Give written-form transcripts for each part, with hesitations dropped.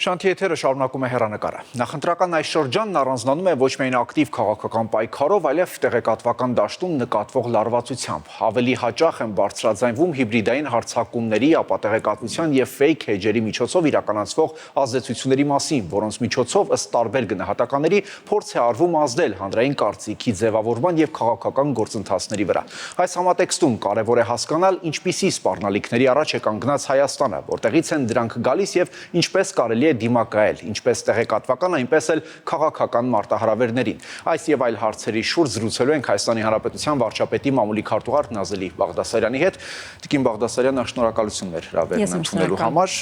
Շանթի եթերը շարունակում է հեռանկարը։ Նախընտրական այս շրջանն առանձնանում է ոչ միայն ակտիվ քաղաքական պայքարով, այլև տեղեկատվական դաշտում նկատվող լարվածությամբ։ Ավելի հաճախ են բարձրաձայնվում հիբրիդային հարձակումների, ապատեղեկատվության և ֆեյք էջերի միջոցով իրականացվող ազդեցությունների մասին, որոնց միջոցով ըստ տարբեր գնահատականների փորձ է արվում ազդել հանրային կարծիքի ձևավորման և քաղաքական գործընթացների վրա։ Այս համատեքստում կարևոր է հասկանալ, ինչպիսի սպառնալիքների առաջ է կանգնած Հայաստանը, որտեղից են դրանք գալիս և ինչպես կարելի է դիմակայել, ինչպես տեղեկատվական, այնպես էլ քաղաքական մարտահրավերներին։ Այս եւ այլ հարցերի շուրջ զրուցելու ենք Հայաստանի Հանրապետության վարչապետի մամուլի քարտուղար Նազելի Բաղդասարյանի հետ։ Տիկին Բաղդասարյան, շնորհակալություններ հրավերն ընդունելու համար։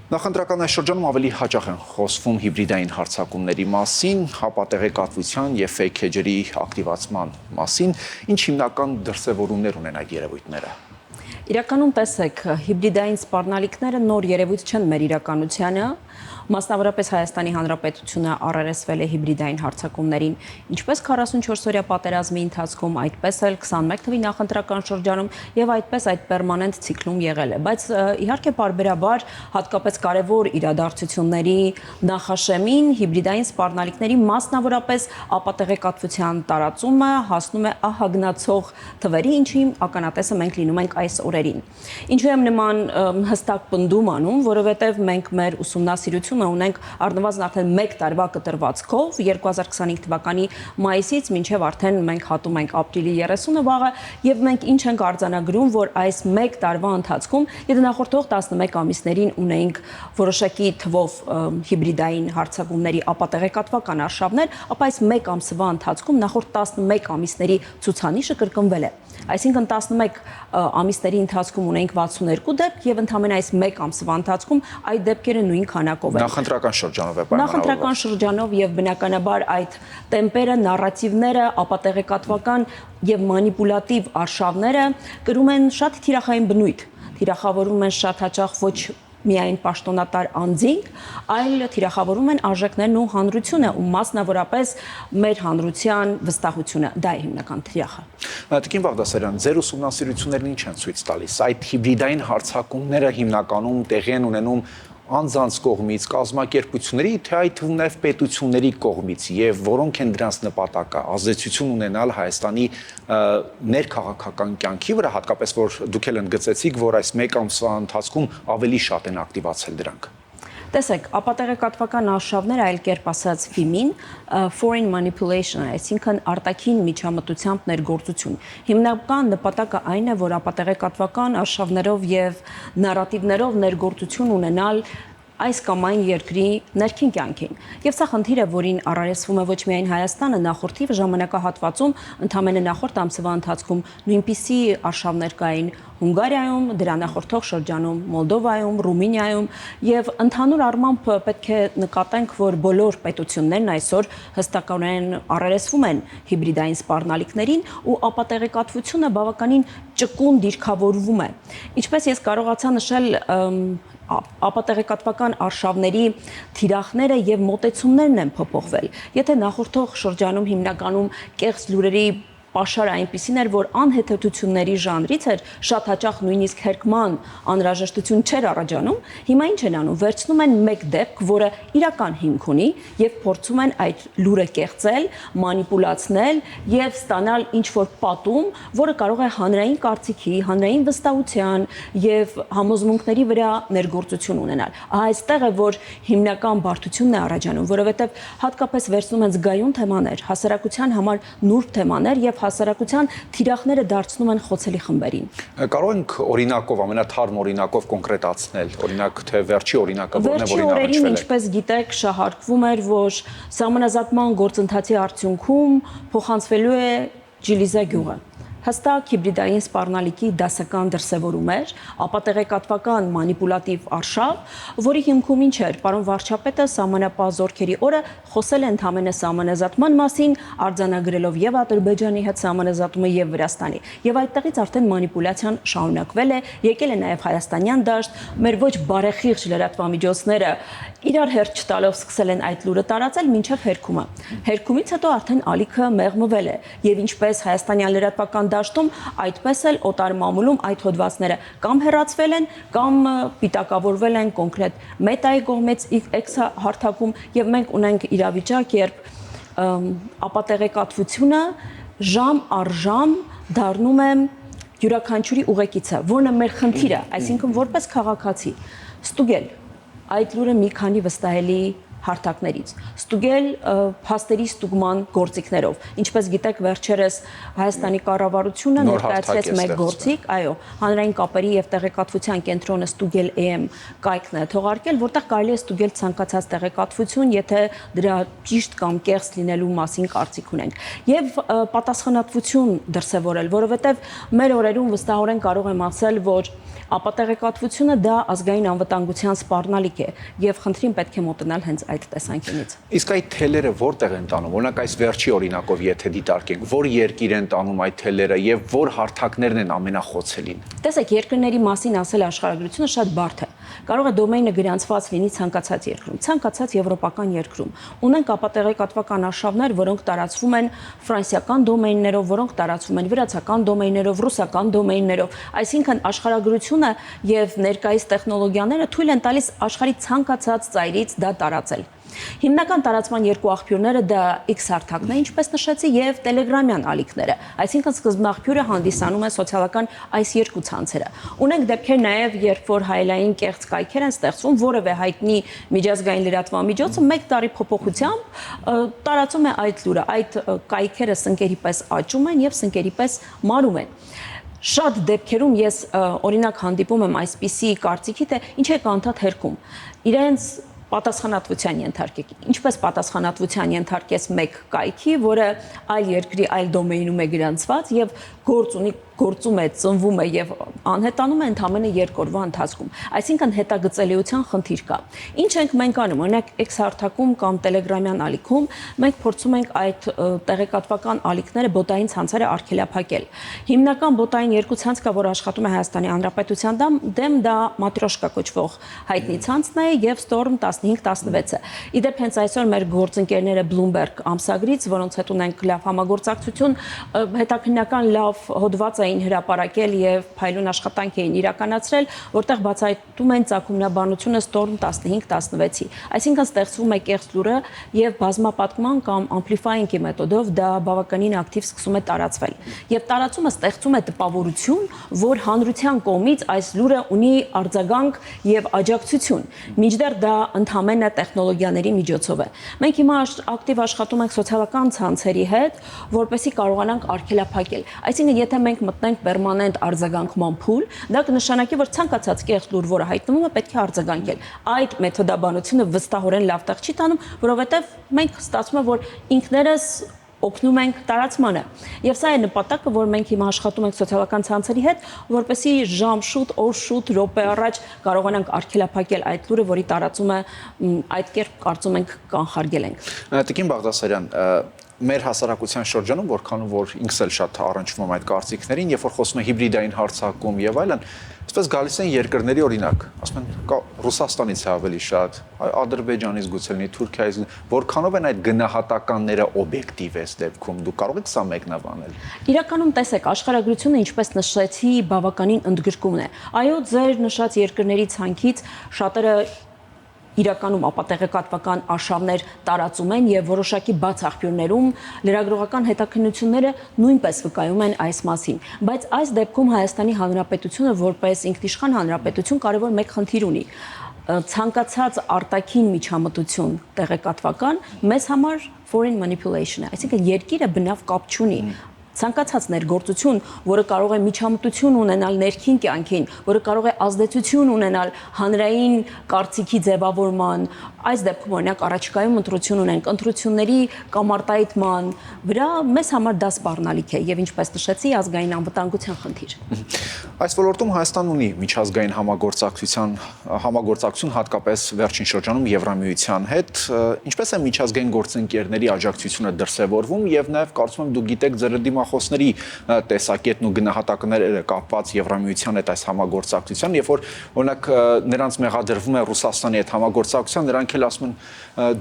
Նախընտրական այս շրջանում ավելի հաճախ են խոսվում հիբրիդային հարձակումների մասին, հապատեղեկատվության եւ ֆեյք էջերի ակտիվացման մասին, ինչ հիմնական դրսևորումներ ունեն այդ երևույթները։ Իրականում տեսեք, հիբրիդային սպառնալիքները նոր երևույթ չեն մեր իրականությանը, մասնավորապես Հայաստանի Հանրապետությունը առերեսվել է հիբրիդային հարձակումներին, ինչպես 44-օրյա պատերազմի ընթացքում, այդպես էլ 21 թվականի նախընտրական շրջանում եւ այդպես այդ պերմանենտ ցիկլում եղել է, բայց իհարկե պարբերաբար հատկապես կարևոր իրադարձությունների նախաշեմին հիբրիդային սպառնալիքների մասնավորապես ապատեղեկատվության տարածումը հասնում է ահագնացող թվերի, ինչի ականատեսը մենք լինում ենք այս օրերին։ Ինչու եմ նման հստակ պնդում անում, որովհետև մենք մեր ուսումնասիրությունը ունենք առնվազն արդեն 1 տարվա կտրվածքով 2025 թվականի մայիսից մինչև արդեն մենք հատում ենք ապրիլի 30-ը վաղը եւ մենք ինչ ենք արձանագրում, որ այս 1 տարվա ընթացքում եթե նախորդող 11 ամիսներին ունեինք որոշակի թվով հիբրիդային հարձակումների ապատեղեկատվական արշավներ, ապա այս 1 ամսվա ընթացքում նախորդ 11 ամիսների ցուցանիշը կրկնվել է։ Այսինքն 11 ամիսների ընթացքում ունենք 62 դեպք եւ ընդամենը այս 1 ամսվա ընթացքում այդ դեպքերը նույն քանակով են։ Նախընտրական շրջանով է պայմանավորված։ Նախընտրական շրջանով եւ բնականաբար այդ տեմպերը, նարատիվները, ապատեղեկատվական եւ մանիպուլատիվ արշավները կրում են շատ թիրախային բնույթ։ Թիրախավորում են շատ հաճախ ոչ միայն պաշտոնատար անձինք, այլ թիրախավորում են արժեքներն ու հանրությունը ու մասնավորապես մեր հանրության վստահությունը։ Դա է հիմնական թիրախը։ Տիկին Բաղդասարյան, ձեր ուսումնասիրություններն ինչ են ցույց տալիս։ Այդ հիբրիդային հարձակումները հիմնականում տեղի են ունենում անձանց կողմից, կազմակերպությունների, թե այդ թվում նաև պետությունների կողմից եւ որոնք են դրանց նպատակը ազդեցություն ունենալ Հայաստանի ներքաղաքական կյանքի վրա, հատկապես որ դուք էլ ընդգծեցիք, որ այս 1 ամսվա ընթացքում ավելի շատ են ակտիվացել դրանք։ Տեսեք, ապատեղեկատվական արշավները, այլ կերպ ասած FIMI-ն, foreign manipulation, այսինքն արտաքին միջամտությամբ ներգործություն։ Հիմնական նպատակը այն է, որ ապատեղեկատվական արշավներով եւ նարատիվներով ներգործություն ունենալ այս կամ այն երկրի ներքին կյանքին։ Եվ սա խնդիր է, որին առերեսվում է ոչ միայն Հայաստանը, նախորդի ժամանակահատվածում, ընդամենը նախորդ ամսվա ընթացքում նույնպիսի արշավներ կային Հունգարիայում, դրա նախորդող շրջանում Մոլդովայում, Ռումինիայում եւ ընդհանուր առմամբ պետք է նկատենք, որ բոլոր պետություններն այսօր հստակորեն առերեսվում են հիբրիդային սպառնալիքներին ու ապատեղեկատվությունը բավականին ճկուն դիրքավորվում է։ Ինչպես ես կարողացա նշել, ապատեղեկատվական արշավների թիրախները եւ մոտեցումներն են փոփոխվել։ Եթե նախորդող շրջանում հիմնականում կեղծ լուրերի պաշարը այնպիսին էր, որ անհեթեթությունների ժանրից էր, շատ հաճախ նույնիսկ հերկման անհրաժեշտություն չէր առաջանում, հիմա ինչ են անում, վերցնում են մեկ դեպք, որը իրական հիմք ունի եւ փորձում են այդ լուրը կեղծել, մանիպուլացնել եւ ստանալ ինչ-որ պատում, որը կարող է հանրային կարծիքի, հանրային վստահության եւ համոզմունքների վրա ներգործություն ունենալ։ Այստեղ է, որ հիմնական բարդությունն է առաջանում, որովհետեւ հատկապես վերցնում են զգայուն թեմաներ, հասարակության համար նուրբ թեմաներ եւ հասարակության թիրախները դարձնում են խոցելի խմբերին։ Կարող ենք օրինակով, ամենաթարմ օրինակով կոնկրետացնել, օրինակ թե վերջի օրինակը որն է, որին առնչվել է։ Ինչպես գիտեք, շահարկվում էր, որ սահմանազատման գործընթացի արդյունքում փոխանցվելու է Ջիլիզա գյուղը։ հստակ հիբրիդային սպառնալիքի դասական դրսևորում էր, ապատեղեկատվական մանիպուլատիվ արշավ, որի հիմքում ինչ էր, պարոն վարչապետը սահմանապահ զորքերի օրը խոսել է ընդհանրապես սահմանազատման մասին, արձանագրելով եւ Ադրբեջանի հետ սահմանազատումը եւ Վրաստանի։ Եվ այդտեղից արդեն մանիպուլյացիան շարունակվել է, եկել է նաեւ հայաստանյան դաշտ, մեր ոչ բարեխիղճ լրատվամիջոցները իրար հերթ չտալով սկսել են այդ լուրը տարածել մինչև հերքումը։ Հերքումից հետո արդեն ալիքը մեղմվել է եւ ինչպես հայաստանյան լրատվական դաշտում, այդպես էլ օտար մամուլում այդ հոդվածները կամ հեռացվել են, կամ պիտակավորվել են կոնկրետ մետայի կողմից X հարթակում եւ մենք ունենք իրավիճակ, երբ ապատեղեկատվությունը ժամ առ ժամ դառնում է յուրաքանչյուրի ուղեկիցը, որն է մեր խնդիրը, այսինքն որպես քաղաքացի ստուգել այդ լուրը մի քանի վստահելի հարթակներից, ստուգել փաստերի ստուգման գործիքներով։ Ինչպես գիտեք, վերջերս Հայաստանի կառավարությունը ներկայացրեց մեկ գործիք, այո, հանրային կապերի եւ տեղեկատվության կենտրոնը ստուգել EM կայքն է թողարկել, որտեղ կարելի է ստուգել ցանկացած տեղեկատվություն, եթե դրա ճիշտ կամ կեղծ լինելու մասին կարծիք ունենք։ Եվ պատասխանատվություն դրսևորել, որովհետեւ մեր օրերում վստահորեն կարող եմ ասել, որ ապատեղեկատվությունը դա ազգային անվտանգության սպառնալիք է եւ խնդրին պետք է մոտենալ հենց այդ տեսանկյունից։ Իսկ այդ թելերը որտեղ են տանում։ Օրինակ այս վերջի օրինակով եթե դիտարկենք, որ երկիր են տանում այդ թելերը եւ որ հարթակներն են ամենախոցելին։ Տեսեք, երկրների մասին ասել աշխարհագրությունը շատ բարդ է։ Կարող է դոմեյնը գրանցված լինի ցանկացած երկրում, ցանկացած եվրոպական երկրում։ Ունենք ապատեղեկատվական արշավներ, որոնք տարածվում են ֆրանսիական դոմեյններով, որոնք տարածվում են վրացական դոմեյներով, ռուսական դոմեյներով։ Այսինքն աշխարհագրությունը եւ ներկայիս տեխնոլոգիաները թույլ են տալիս աշխարհի ցանկացած ծայրից դա տարածել։ Հիմնական տարածման երկու աղբյուրները դա X հարթակն է, ինչպես նշեցի, եւ Telegram-յան ալիքները։ Այսինքն սկզբնաղբյուրը հանդիսանում է սոցիալական այս երկու ցանցերը։ Ունենք դեպքեր նաեւ, երբ որ հայելային կեղծ կայքեր են ստեղծվում, որևէ հայտնի միջազգային լրատվամիջոցը մեկ տարի փոփոխությամբ տարածում է այդ լուրը։ Այդ կայքերը սնկերի պես աճում են եւ սնկերի պես մարում են։ Շատ դեպքերում ես օրինակ հանդիպում եմ այսպիսի կարծիքի, թե ինչ է կանթատ հերքում։ Իրենց պատասխանատվության ենթարկեք։ Ինչպես պատասխանատվության ենթարկես մեկ կայքի, որը այլ երկրի այլ դոմեյնում է գրանցված եւ գործում է, ծնվում է եւ անհետանում է ընդամենը 2 օրվա ընթացքում։ Այսինքն հետագծելիության խնդիր կա։ Ինչ ենք մենք անում, օրինակ X հարթակում կամ Telegram-յան ալիքում մենք փորձում ենք այդ տեղեկատվական ալիքները բոտային ցանցերը արգելափակել։ Հիմնական բոտային երկու ցանց կա, որ աշխատում է Հայաստանի Հանրապետության դեմ, դա Matryoshka կոչվող հայտնի ցանցն է եւ Storm 15-16-ը։ Իդեպ հենց այսօր մեր գործընկերները Bloomberg ամսագրից, որոնց հետ ունենք լավ համագործակցություն, հետաքննական լավ հոդված էին հրապարակել եւ փայլուն աշխատանք էին իրականացրել, որտեղ բացահայտում են ցակումնաբանությունը Storm 15-16-ի։ Այսինքն ստեղծվում է կեղծ լուրը եւ բազմապատկման կամ amplifying-ի մեթոդով դա բավականին ակտիվ սկսում է տարածվել։ Եվ տարածումը ստեղծում է տպավորություն, որ հանրության կողմից այս լուրը ունի արձագանք եւ աջակցություն։ Մինչդեռ դա ընդհանրապես տեխնոլոգիաների միջոցով է։ Մենք հիմա ակտիվ աշխատում ենք սոցիալական ցանցերի հետ, որպեսզի կարողանանք արգելափակել։ Այսինքն, եթե մենք մտնենք պերմանենտ արձագանքման փուլ, դա կնշանակի, որ ցանկացած կեղծ լուր, որը հայտնվում է, պետք է արձագանքել։ Այդ մեթոդաբանությունը վստահորեն լավ տեղ չի տանում, որովհետև մենք ստացվում է, որ ինքներս օգնում ենք տարածմանը։ Եվ սա է նպատակը, որ մենք հիմա աշխատում ենք սոցիալական ցանցերի հետ, որպեսզի ժամ շուտ, օր շուտ, րոպե առաջ կարողանանք արգելափակել այդ լուրը, որի տարածումը այդ կերպ կարծում ենք կանխարգել ենք։ Տիկին Բաղդասարյան, մեր հասարակության շրջանում, որքանով որ ինքս էլ շատ առնչվում եմ այդ կարծիքներին, երբ որ խոսում է հիբրիդային հարձակում եւ այլն, այսպես գալիս են երկրների օրինակ, ասում են կա Ռուսաստանից է ավելի շատ, Ադրբեջանից գուցե լինի, Թուրքիայից, որքանով են այդ գնահատականները օբյեկտիվ է դեպքում, դուք կարող եք սա մեկնաբանել։ Իրականում տեսեք, աշխարհագրությունը, ինչպես նշեցի, բավականին ընդգրկումն է։ Այո, ձեր նշած երկրների ցանկից շատերը իրականում ապատեղեկատվական արշավներ տարածում են եւ որոշակի բաց աղբյուրներում լրագրողական հետաքննությունները նույնպես վկայում են այս մասին, բայց այս դեպքում Հայաստանի Հանրապետությունը որպես ինքնիշխան հանրապետություն կարևոր մեկ խնդիր ունի։ Ցանկացած արտաքին միջամտություն տեղեկատվական մեզ համար foreign manipulation է, այսինքն երկիրը բնավ կապ չունի ցանկացած ներգործություն, որը կարող է միջամտություն ունենալ ներքին կյանքին, որը կարող է ազդեցություն ունենալ հանրային կարծիքի ձևավորման, այս դեպքում օրինակ առաջիկայում ընտրություն ունենք, ընտրությունների կամարտայթման վրա մեզ համար դա սպառնալիք է եւ ինչպես նշեցի, ազգային անվտանգության խնդիր։ Այս ոլորտում Հայաստանն ունի միջազգային համագործակցություն հատկապես վերջին շրջանում Եվրամիության հետ, ինչպես է միջազգային գործընկերների աջակցությունը դրսևորվում եւ նաեւ կարծում եմ դուք գիտեք ձեր դիմախոսների տեսակետն ու գնահատականները կապված Եվրամիության հետ այս համագործակցության, երբ որ օրինակ նրանց մեղադրվում է Ռուսաստանի հետ համագործակցության, նրանք էլ ասում են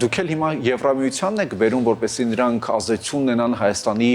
դուք էլ հիմա Եվրամիությանն եք վերում, որպեսզի նրանք ազդեցություն ունենան Հայաստանի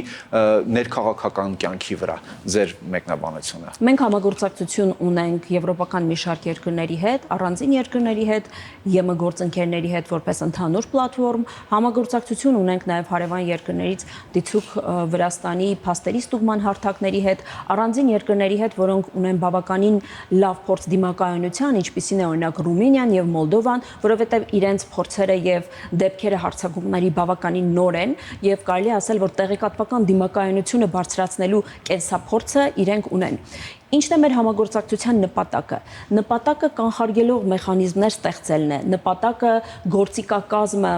ներքաղաքական կյանքի վրա, ձեր մեկնաբանությունը։ Մենք համագործակցություն ունենք եվրոպական մի շարք երկրների հետ, առանձին երկրների հետ, ԵՄ գործընկերների հետ որպես ընդհանուր պլատֆորմ, համագործակցություն ունենք նաև հարևան երկրներից դիցուք Վրաստանի փաստերի ստուգման հարթակների հետ, առանձին երկրների հետ, որոնք ունեն բավականին լավ փորձ դիմակայունության, ինչպիսին է օրինակ Ռումինիան եւ Մոլդովան, որովհետեւ իրենց փորձերը եւ դեպքերը հարձակումների բավականին նոր են եւ կարելի է ասել, որ տեղեկատվական դիմակայունությունը բարձրացնելու կենսափորձը իրենք ունեն։ Ինչն է մեր համագործակցության նպատակը։ Նպատակը կանխարգելող մեխանիզմներ ստեղծելն է, նպատակը գործիքակազմը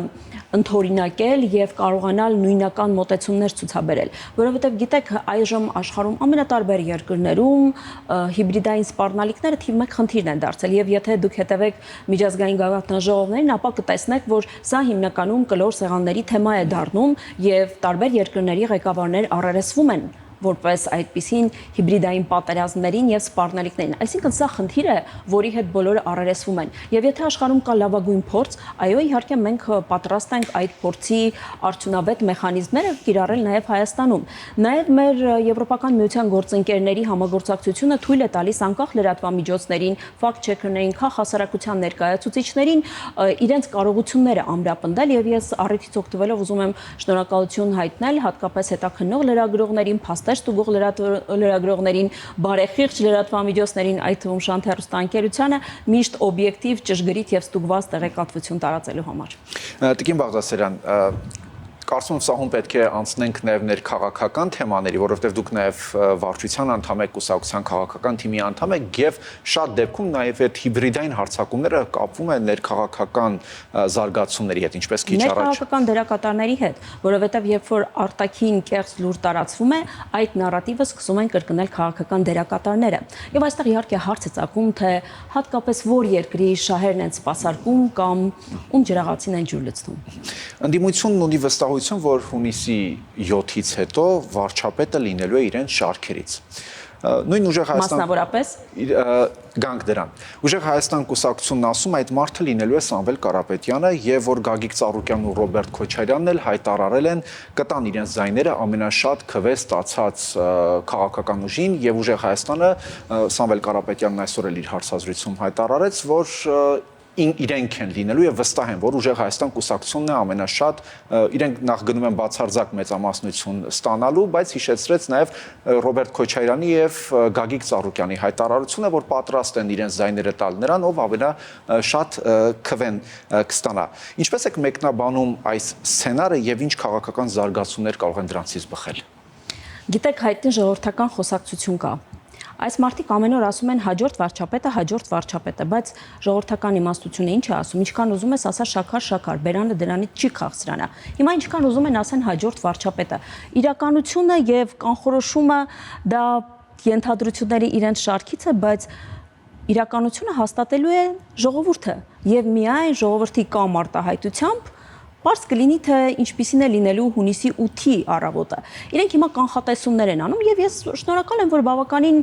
ընդօրինակել եւ կարողանալ նույնական մոտեցումներ ցուցաբերել, որովհետեւ գիտեք այժմ աշխարհում ամենատարբեր երկրներում հիբրիդային սպառնալիքները թիվ 1 խնդիրն են դարձել եւ եթե դուք հետևեք միջազգային գաղափարժողովներին, ապա կտեսնեք, որ սա հիմնականում կլոր սեղանների թեմա է դառնում եւ տարբեր երկրների ղեկավարներ առերեսվում են որպես այդպիսին հիբրիդային պատերազմներին եւ սպառնալիքներին։ Այսինքն սա խնդիր է, որի հետ բոլորը առերեսվում են։ Եվ եթե աշխարհում կա լավագույն փորձ, այո, իհարկե մենք պատրաստ ենք այդ փորձի արդյունավետ մեխանիզմները կիրառել նաեւ Հայաստանում։ Նաեւ մեր եվրոպական միության գործընկերների համագործակցությունը թույլ է տալիս անկախ լրատվամիջոցներին, ֆակտ-չեքերներին, քաղաքասարակության ներկայացուցիչներին իրենց կարողությունները ամրապնդել եւ ես առիթից օգտվելով ուզում եմ շնորհակալություն հայտնել հատկապես հետաքննող լրագրողներին, ստուգող լրագրողներին, բարեխիղճ լրատվամիջոցներին, այդ թվում Շանթ հեռուստաընկերությանը միշտ օբյեկտիվ, ճշգրիտ եւ ստուգված տեղեկատվություն տարածելու համար։ Տիկին Բաղդասարյան, կարծում եմ սահուն պետք է անցնենք նաև ներքաղաքական թեմաների, որովհետև դուք նաև վարչության անդամ եք, կուսակցության քաղաքական թիմի անդամ եք եւ շատ դեպքում նաև այդ հիբրիդային հարձակումները կապվում են ներքաղաքական զարգացումների հետ, ինչպես քիչ առաջ։ Ներքաղաքական դերակատարների հետ, որովհետև երբ որ արտաքին կեղծ լուր տարածվում է, այդ նարատիվը սկսում են կրկնել քաղաքական դերակատարները։ Եվ այստեղ իհարկե հարց է ծագում, թե հատկապես որ երկրի շահերն են սպասարկում կամ ում ջրաղացին են ջուր լցնում։ Ընդդիմությունն ունի վստահություն, որ հունիսի 7-ից հետո վարչապետը լինելու է իրենց շարքերից։ Նույն ուժեղ Հայաստան Մասնավորապես գանք դրան։ Ուժեղ Հայաստան կուսակցությունն ասում այդ մարդը լինելու է Սամվել Կարապետյանը եւ որ Գագիկ Ծառուկյանն ու Ռոբերտ Քոչարյանն էլ հայտարարել են կտան իրենց ձայները ամենաշատ քվե ստացած քաղաքական ուժին եւ ուժեղ Հայաստանը Սամվել Կարապետյանն այսօր էլ իր հարցազրույցում հայտարարեց, որ իրենք են լինելու եւ վստահ են, որ ուժեղ Հայաստան կուսակցությունն է ամենաշատ իրենք նախ գնում են բացարձակ մեծամասնություն ստանալու, բայց հիշեցրեց նաեւ Ռոբերտ Քոչարյանի եւ Գագիկ Ծառուկյանի հայտարարությունը, որ պատրաստ են իրենց ձայները տալ նրան, ով ամենաշատ քվեն կստանա։ Ինչպես եք մեկնաբանում այս սցենարը եւ ինչ քաղաքական զարգացումներ կարող են դրանցից բխել։ Գիտեք, հայտնի ժողովրդական խոսակցություն կա։ Այս մարդիկ ամեն օր ասում են հաջորդ վարչապետը, բայց ժողովրդական իմաստությունը ինչ է ասում, ինչքան ուզում ես ասա շաքար, բերանը դրանից չի քաղցրանա։ Հիմա ինչքան ուզում են ասեն հաջորդ վարչապետը։ Իրականությունը եւ կանխորոշումը դա ենթադրությունների իրենց շարքից է, բայց իրականությունը հաստատելու է ժողովուրդը եւ միայն ժողովրդի կամ արտահայտությամբ Պարզ կլինի, թե ինչպիսին է լինելու հունիսի 8-ի առավոտը։ Իրենք հիմա կանխատեսումներ են անում եւ ես շնորհակալ եմ, որ բավականին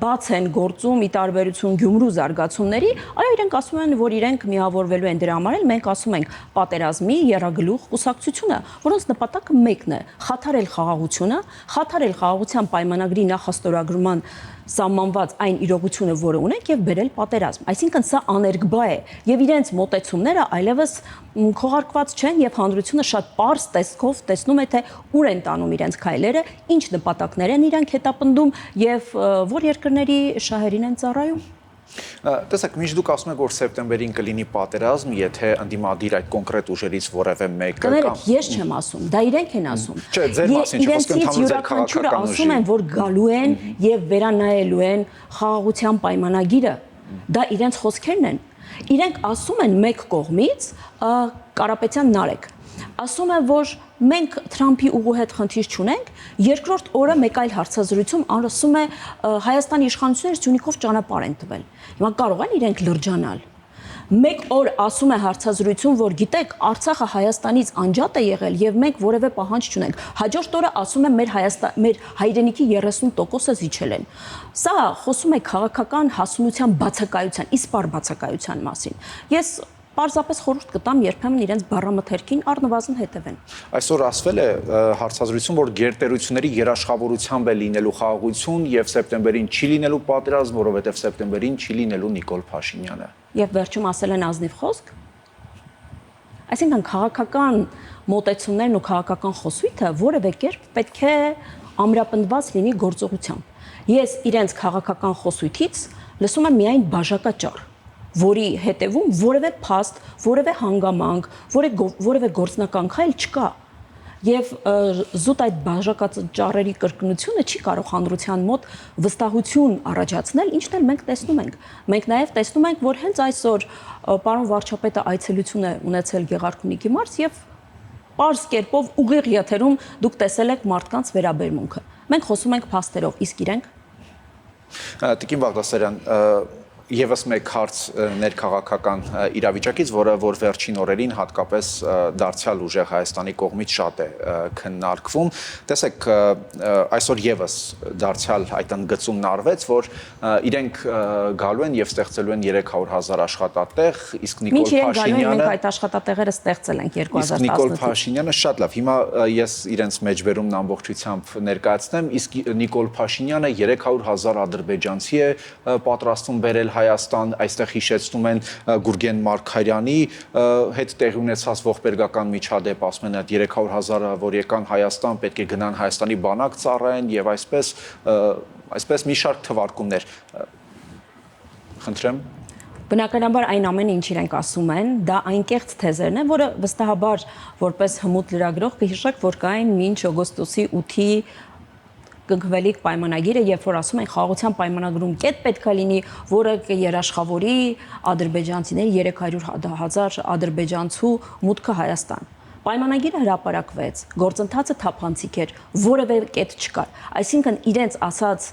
բաց են գործում ի տարբերություն Գյումրու զարգացումների, այո, իրենք ասում են, որ իրենք միավորվելու են դրա համար, մենք ասում ենք պատերազմի եռագլուխ կուսակցությունը, որոնց նպատակը մեկն է՝ խաթարել խաղաղությունը, խաթարել խաղաղության պայմանագրի նախաստորագրման սահմանված այն իրողությունը, որը ունենք եւ բերել պատերազմ։ Այսինքն սա աներկբա է եւ իրենց մոտեցումները այլևս քողարկված չեն եւ հանրությունը շատ པարզ տեսքով տեսնում է թե ուր են տանում իրենց քայլերը, ինչ նպատակներ են իրանք հետապնդում եւ որ երկրների շահերին են ծառայում։ Տեսեք, միշտ դուք ասում եք, որ սեպտեմբերին կլինի պատերազմ, եթե ընդդիմադիր այդ կոնկրետ ուժերից որևէ մեկը Կներեք, ես չեմ ասում, դա իրենք են ասում։ Չէ, ձեր մասին չէ, խոսքը ընդհանուր ձեր յուրաքանչյուրը քաղաքական ասում են, որ գալու են եւ վերանայելու են խաղաղության պայմանագիրը։ Դա իրենց խոսքերն են։ Իրենք ասում են մեկ կողմից Կարապետյան Նարեկ ասում է, որ մենք Թրամփի ուղու հետ խնդիր չունենք, երկրորդ օրը մեկ այլ հարցազրույցում ասում է Հայաստանի իշխանությունները Սյունիքով ճանապարհ են տվել։ Հիմա կարող են իրենք լրջանալ։ Մեկ օր ասում է հարցազրույցում, որ գիտեք, Արցախը Հայաստանից անջատ է եղել եւ մենք որևէ պահանջ չունենք։ Հաջորդ օրը ասում է մեր հայրենիքի 30%-ը զիջել են։ Սա խոսում է քաղաքական հասունության բացակայության, իսպար բացակայության մասին։ Ես Պարզապես խորհուրդ կտամ երբեմն իրենց բառամթերքին առնվազն հետևեն։ Այսօր ասվել է հարցազրույցում, որ գերտերությունների երաշխավորությամբ է լինելու խաղաղություն եւ սեպտեմբերին չի լինելու պատերազմ, որովհետեւ սեպտեմբերին չի լինելու Նիկոլ Փաշինյանը։ Եվ վերջում ասել են ազնիվ խոսք։ Այսինքն քաղաքական մոտեցումներն ու քաղաքական խոսույթը որևէ կերպ պետք է ամրապնդված լինի գործողությամբ։ Ես իրենց քաղաքական խոսույթից լսում եմ միայն բաժակաճառ, որի հետևում որևէ փաստ, որևէ հանգամանք, որևէ գործնական քայլ չկա։ Եվ զուտ այդ բաժակաճառերի կրկնությունը չի կարող հանրության մոտ վստահություն առաջացնել, ինչն էլ մենք տեսնում ենք։ Մենք նաև տեսնում ենք, որ հենց այսօր պարոն վարչապետը այցելություն է ունեցել Գեղարքունիքի մարզ եւ պարզ կերպով ուղիղ եթերում դուք տեսել եք մարդկանց վերաբերմունքը։ Մենք խոսում ենք փաստերով, իսկ իրենք Տիկին Բաղդասարյան, Եվս մեկ հարց ներքաղաքական իրավիճակից, որը որ վերջին օրերին հատկապես դարձյալ ուժեղ Հայաստանի կողմից շատ է քննարկվում։ Տեսեք, այսօր եւս դարձյալ այդ ընդգծումն արվեց, որ իրենք գալու են եւ ստեղծելու են 300,000 աշխատատեղ, իսկ Նիկոլ Փաշինյանը մենք այդ աշխատատեղերը ստեղծել ենք 2018-ից։ Նիկոլ Փաշինյանը շատ լավ։ Հիմա ես իրենց մեջբերումն ամբողջությամբ ներկայացնեմ, իսկ Նիկոլ Փաշինյանը 300,000 ադրբեջանցի է պատրաստվում բերել Հայաստան, այստեղ հիշեցնում են Գուրգեն Մարգարյանի հետ տեղի ունեցած ողբերգական միջադեպ, ասում են այդ 300,000-ը, որ եկան Հայաստան, պետք է գնան Հայաստանի բանակ ծառայեն եւ այսպես մի շարք թվարկումներ։ Խնդրեմ։ Բնականաբար այն ամենը, ինչ իրենք ասում են, դա այն կեղծ թեզերն է, որը վստահաբար որպես հմուտ լրագրող կհիշեք, որ կային մինչ օգոստոսի 8-ի կնքվելիք պայմանագիրը, երբ որ ասում են խաղաղության պայմանագրում կետ պետք է լինի, որը կերաշխավորի ադրբեջանցիների 300,000 ադրբեջանցու մուտքը Հայաստան։ Պայմանագիրը հրապարակվեց, գործընթացը թափանցիկ էր, որևէ կետ չկար։ Այսինքն իրենց ասած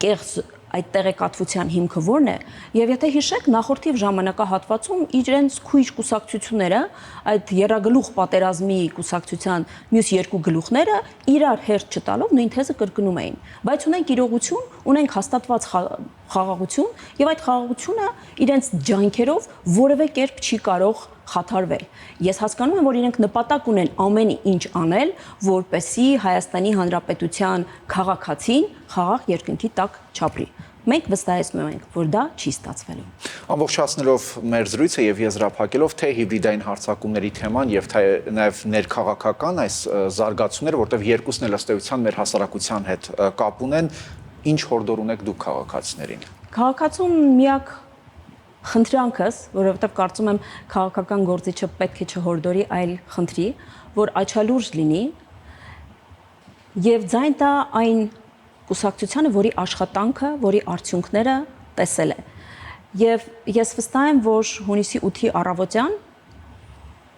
կեղծ այդ տեղեկատվության հիմքը ո՞րն է, եւ եթե հիշեք, նախորդիվ ժամանակահատվածում իրենց քույր կուսակցությունները, այդ երագլուխ պատերազմի կուսակցության մյուս երկու գլուխները իրար հերթ չտալով նույն թեզը կրկնում էին։ Բայց ունենք իրողություն, ունենք հաստատված խաղաղություն, եւ այդ խաղաղությունը իրենց ջանքերով որևէ կերպ չի կարող խաթարվել։ Ես հասկանում եմ, որ իրենք նպատակ ունեն ամեն ինչ անել, որպեսզի Հայաստանի Հանրապետության քաղաքացին խաղաղ երկնքի տակ չապրի։ Մենք վստահեցնում ենք, որ դա չի ստացվելու։ Ամբողջացնելով մեր զրույցը եւ եզրափակելով թե հիբրիդային հարձակումների թեման եւ թե նաեւ ներքաղաքական այս զարգացումները, որտեղ երկուսն էլ ըստ էության մեր հասարակության հետ կապ ունեն, ինչ հորդոր ունեք դուք քաղաքացիներին։ Քաղաքացուն միակ խնդրանքս, որովհետև կարծում եմ քաղաքական գործիչը պետք է չհորդորի, այլ խնդրի, որ աչալուրջ լինի եւ ձայն տա այն կուսակցությանը, որի աշխատանքը, որի արդյունքները տեսել է։ Եվ ես վստահ եմ, որ հունիսի 8-ի առավոտյան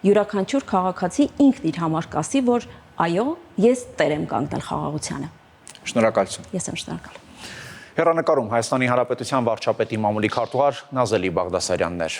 յուրաքանչյուր քաղաքացի ինքն իր համար կասի, որ այո, ես տեր եմ կանգնել խաղաղությանը։ Շնորհակալություն։ Ես եմ շնորհակալ։ Հեռանկարում Հայաստանի Հանրապետության վարչապետի մամուլի քարտուղար Նազելի Բաղդասարյանն էր։